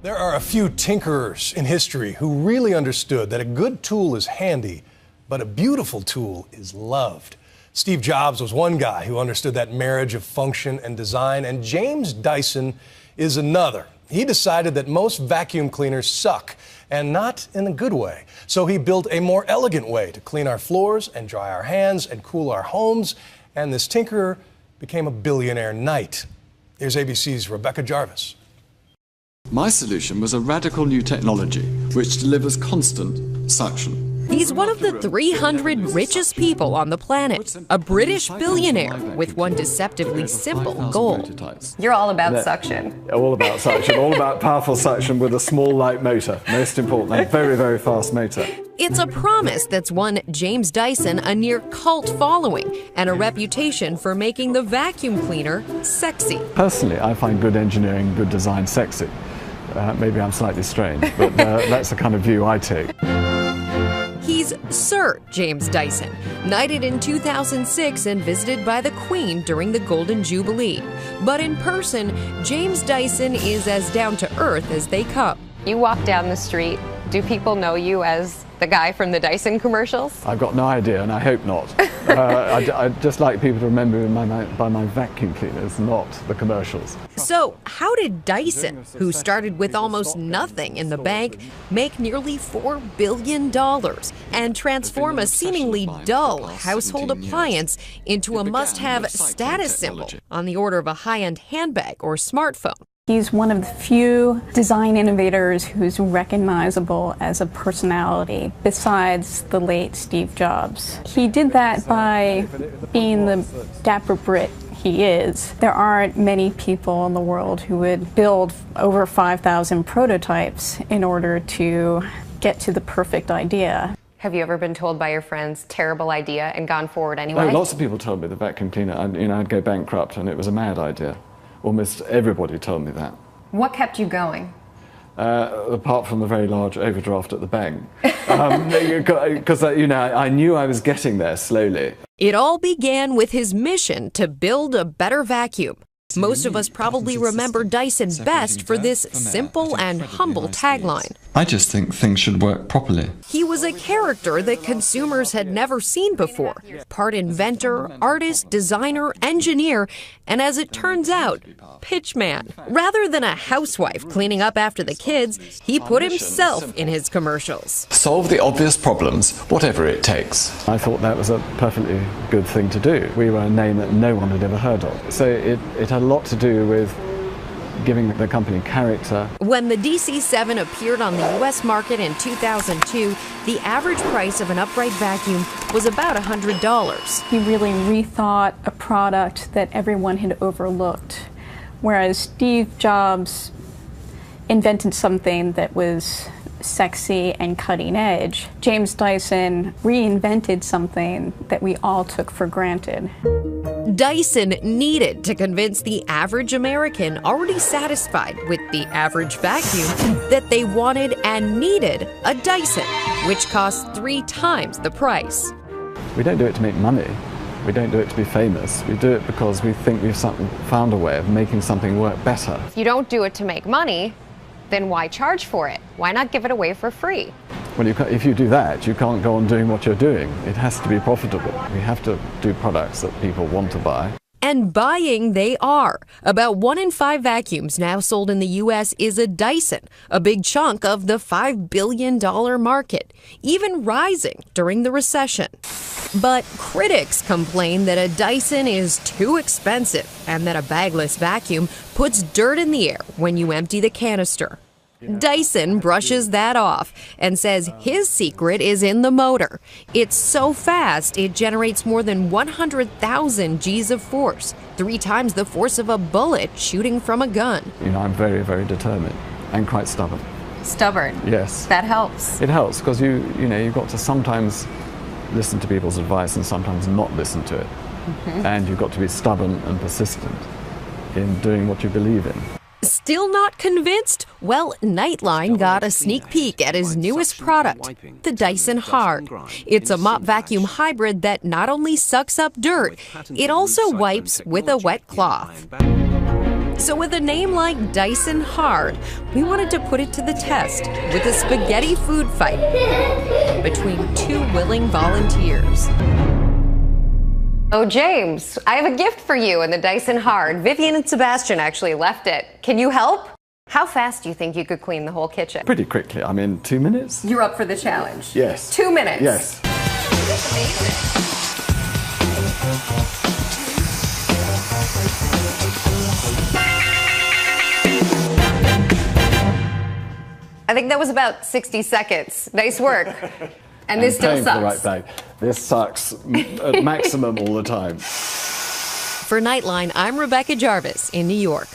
There are a few tinkerers in history who really understood that a good tool is handy, but a beautiful tool is loved. Steve Jobs was one guy who understood that marriage of function and design, and James Dyson is another. He decided that most vacuum cleaners suck, and not in a good way. So he built a more elegant way to clean our floors and dry our hands and cool our homes, and this tinkerer became a billionaire knight. Here's ABC's Rebecca Jarvis. My solution was a radical new technology which delivers constant suction. He's one of the 300 richest people on the planet, a British billionaire with one deceptively simple goal. You're all about suction. All about suction, all about powerful suction with a small light motor. Most importantly, very, very fast motor. It's a promise that's won James Dyson a near cult following and a reputation for making the vacuum cleaner sexy. Personally, I find good engineering, good design sexy. Maybe I'm slightly strange, but that's the kind of view I take. He's Sir James Dyson, knighted in 2006 and visited by the Queen during the Golden Jubilee. But in person, James Dyson is as down-to-earth as they come. You walk down the street, do people know you as the guy from the Dyson commercials? I've got no idea, and I hope not. I'd just like people to remember by my vacuum cleaners, not the commercials. So how did Dyson, who started with almost nothing in the bank, make nearly $4 billion and transform a seemingly dull household appliance into a must-have status symbol on the order of a high-end handbag or smartphone? He's one of the few design innovators who's recognizable as a personality, besides the late Steve Jobs. He did that by being the dapper Brit he is. There aren't many people in the world who would build over 5,000 prototypes in order to get to the perfect idea. Have you ever been told by your friends, terrible idea, and gone forward anyway? Oh, lots of people told me the vacuum cleaner, I'd go bankrupt and it was a mad idea. Almost everybody told me that. What kept you going? Apart from a very large overdraft at the bank. Because, I knew I was getting there slowly. It all began with his mission to build a better vacuum. Most of us probably remember Dyson best for this simple and humble tagline. I just think things should work properly. He was a character that consumers had never seen before. Part inventor, artist, designer, engineer, and as it turns out, pitchman. Rather than a housewife cleaning up after the kids, he put himself in his commercials. Solve the obvious problems, whatever it takes. I thought that was a perfectly good thing to do. We were a name that no one had ever heard of. So it had a lot to do with giving the company character. When the DC-7 appeared on the U.S. market in 2002, the average price of an upright vacuum was about $100. He really rethought a product that everyone had overlooked. Whereas Steve Jobs invented something that was sexy and cutting edge, James Dyson reinvented something that we all took for granted. Dyson needed to convince the average American already satisfied with the average vacuum that they wanted and needed a Dyson, which costs 3 times the price. We don't do it to make money. We don't do it to be famous. We do it because we think we've found a way of making something work better. If you don't do it to make money, then why charge for it? Why not give it away for free? Well, if you do that, you can't go on doing what you're doing. It has to be profitable. We have to do products that people want to buy. And buying they are. About 1 in 5 vacuums now sold in the U.S. is a Dyson, a big chunk of the $5 billion market, even rising during the recession. But critics complain that a Dyson is too expensive and that a bagless vacuum puts dirt in the air when you empty the canister. Dyson brushes that off and says his secret is in the motor. It's so fast, it generates more than 100,000 Gs of force, 3 times the force of a bullet shooting from a gun. I'm very, very determined and quite stubborn. Stubborn? Yes. That helps. It helps because you've got to sometimes listen to people's advice and sometimes not listen to it. And you've got to be stubborn and persistent in doing what you believe in. Still not convinced? Well, Nightline got a sneak peek at his newest product, the Dyson Hard. It's a mop vacuum hybrid that not only sucks up dirt, it also wipes with a wet cloth. So with a name like Dyson Hard, we wanted to put it to the test with a spaghetti food fight between two willing volunteers. Oh, James, I have a gift for you in the Dyson Hard. Vivian and Sebastian actually left it. Can you help? How fast do you think you could clean the whole kitchen? Pretty quickly. I mean, 2 minutes? You're up for the challenge? Yes. 2 minutes? Yes. That's amazing. I think that was about 60 seconds. Nice work. And this still sucks. The right bag. This sucks at maximum all the time. For Nightline, I'm Rebecca Jarvis in New York.